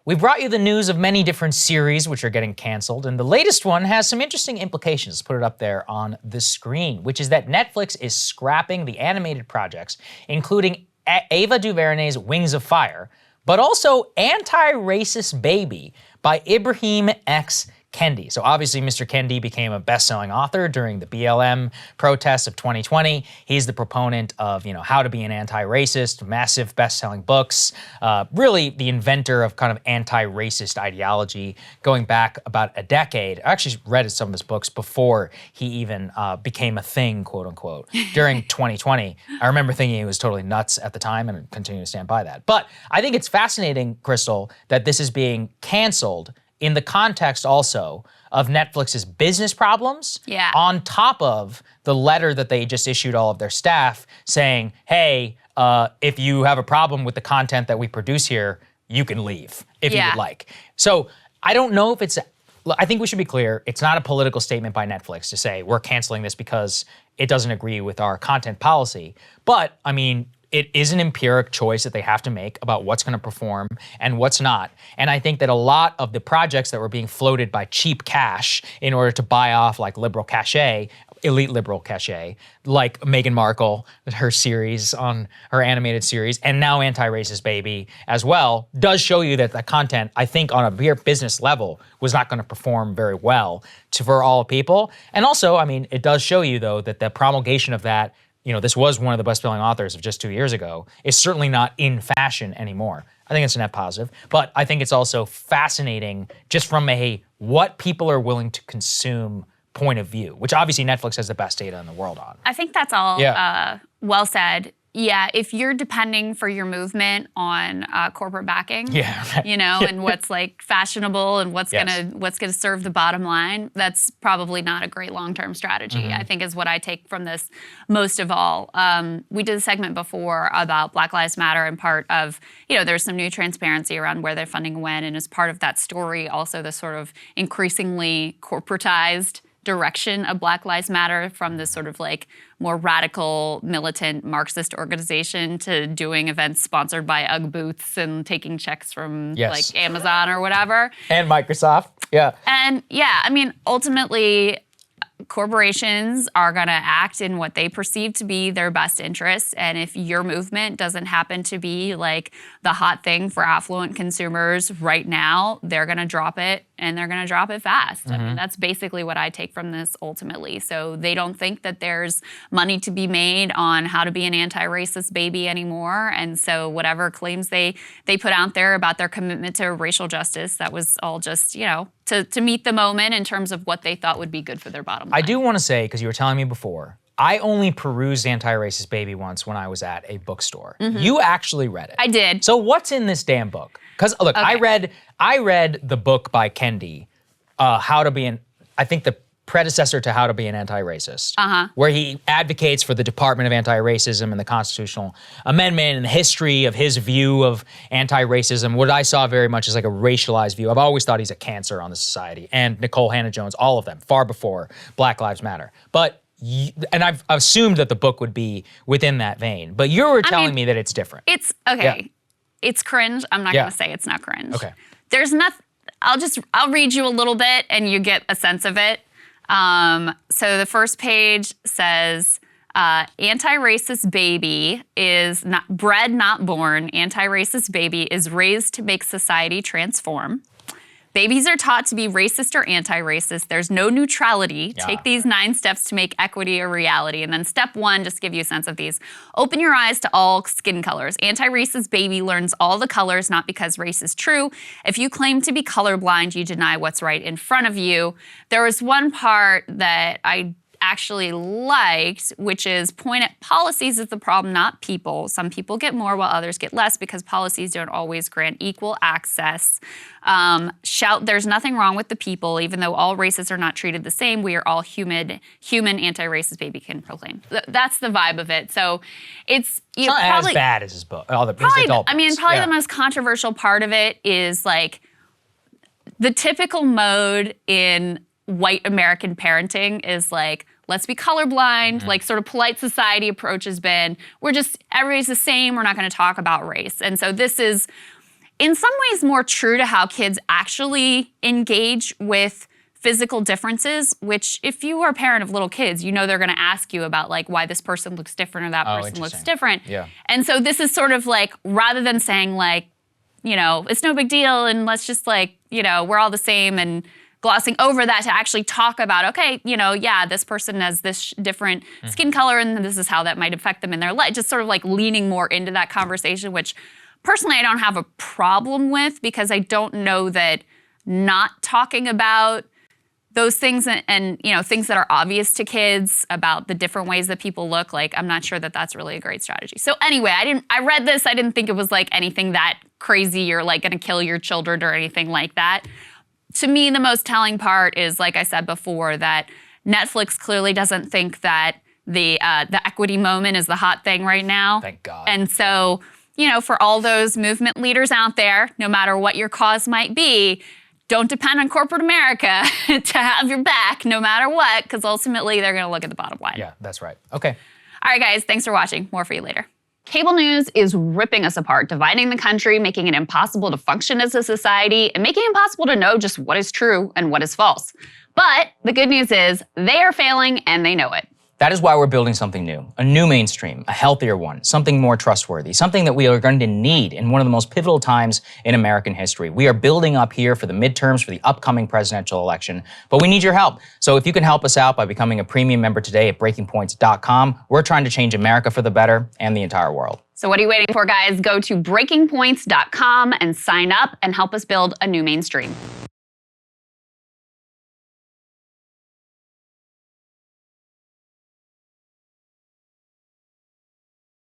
We brought you the news of many different series which are getting canceled, and the latest one has some interesting implications. Let's put it up there on the screen, which is that Netflix is scrapping the animated projects, including Ava DuVernay's Wings of Fire, but also Anti-Racist Baby by Ibrahim X. Kendi. So obviously Mr. Kendi became a best-selling author during the BLM protests of 2020. He's the proponent of, how to be an anti-racist, massive best-selling books, really the inventor of kind of anti-racist ideology going back about a decade. I actually read some of his books before he even became a thing, quote unquote, during 2020. I remember thinking he was totally nuts at the time and continue to stand by that. But I think it's fascinating, Krystal, that this is being canceled in the context also of Netflix's business problems, on top of the letter that they just issued all of their staff saying, hey, if you have a problem with the content that we produce here, you can leave if you would like. So I don't know if I think we should be clear, it's not a political statement by Netflix to say we're canceling this because it doesn't agree with our content policy. But, I mean, it is an empiric choice that they have to make about what's going to perform and what's not. And I think that a lot of the projects that were being floated by cheap cash in order to buy off like liberal cachet, elite liberal cachet, like Meghan Markle, her series on her animated series, and now Anti-Racist Baby as well, does show you that the content, I think on a mere business level, was not going to perform very well for all people. And also, I mean, it does show you though that the promulgation of that, this was one of the best-selling authors of just 2 years ago, is certainly not in fashion anymore. I think it's a net positive, but I think it's also fascinating just from a what people are willing to consume point of view, which obviously Netflix has the best data in the world on. I think that's all well said. Yeah, if you're depending for your movement on corporate backing, and what's like fashionable and what's gonna serve the bottom line, that's probably not a great long-term strategy. I think is what I take from this most of all. We did a segment before about Black Lives Matter, and part of there's some new transparency around where their funding went, and as part of that story, also the sort of increasingly corporatized direction of Black Lives Matter from this sort of like more radical, militant Marxist organization to doing events sponsored by UGG booths and taking checks from like Amazon or whatever. And Microsoft, And I mean, ultimately, corporations are going to act in what they perceive to be their best interests. And if your movement doesn't happen to be like the hot thing for affluent consumers right now, they're going to drop it, and they're going to drop it fast. I mean, that's basically what I take from this ultimately. So they don't think that there's money to be made on how to be an anti-racist baby anymore. And so whatever claims they put out there about their commitment to racial justice, that was all just, to meet the moment in terms of what they thought would be good for their bottom line. I do want to say, because you were telling me before, I only perused Anti-Racist Baby once when I was at a bookstore. You actually read it. I did. So what's in this damn book? Because look, I read the book by Kendi, I think the predecessor to How to Be an Anti-Racist, where he advocates for the Department of Anti-Racism and the Constitutional Amendment and the history of his view of anti-racism. What I saw very much is like a racialized view. I've always thought he's a cancer on the society. And Nicole Hannah-Jones, all of them, far before Black Lives Matter. But and I've assumed that the book would be within that vein. But you were telling me that it's different. It's, okay, it's cringe. I'm not going to say it's not cringe. Okay. There's nothing, I'll read you a little bit and you get a sense of it. So the first page says, anti-racist baby is not bred, not born. Anti-racist baby is raised to make society transform. Babies are taught to be racist or anti-racist. There's no neutrality. Take these 9 steps to make equity a reality. And then step 1, just to give you a sense of these. Open your eyes to all skin colors. Anti-racist baby learns all the colors, not because race is true. If you claim to be colorblind, you deny what's right in front of you. There was one part that I actually liked, which is point at policies is the problem, not people. Some people get more while others get less because policies don't always grant equal access. Shout, there's nothing wrong with the people, even though all races are not treated the same. We are all human anti-racist baby can proclaim. That's the vibe of it. So it's not probably as bad as his book. Probably the most controversial part of it is like the typical mode in white American parenting is like, let's be colorblind, like sort of polite society approach has been, everybody's the same, we're not gonna talk about race. And so this is, in some ways more true to how kids actually engage with physical differences, which if you are a parent of little kids, you know they're going to ask you about like why this person looks different or that person looks different. Yeah. And so this is sort of like, rather than saying like, you know, it's no big deal and let's just like, you know, we're all the same and glossing over that, to actually talk about, okay, you know, yeah, this person has this different skin color and this is how that might affect them in their life. Just sort of like leaning more into that conversation, which personally I don't have a problem with, because I don't know that not talking about those things and you know, things that are obvious to kids about the different ways that people look, like I'm not sure that that's really a great strategy. So anyway, I read this, I didn't think it was like anything that crazy or like gonna kill your children or anything like that. To me, the most telling part is, like I said before, that Netflix clearly doesn't think that the equity moment is the hot thing right now. Thank God. And so, you know, for all those movement leaders out there, no matter what your cause might be, don't depend on corporate America to have your back no matter what, because ultimately they're going to look at the bottom line. Yeah, that's right. Okay. All right, guys, thanks for watching. More for you later. Cable news is ripping us apart, dividing the country, making it impossible to function as a society, and making it impossible to know just what is true and what is false. But the good news is they are failing and they know it. That is why we're building something new, a new mainstream, a healthier one, something more trustworthy, something that we are going to need in one of the most pivotal times in American history. We are building up here for the midterms, for the upcoming presidential election, but we need your help. So if you can help us out by becoming a premium member today at breakingpoints.com, we're trying to change America for the better and the entire world. So what are you waiting for, guys? Go to breakingpoints.com and sign up and help us build a new mainstream.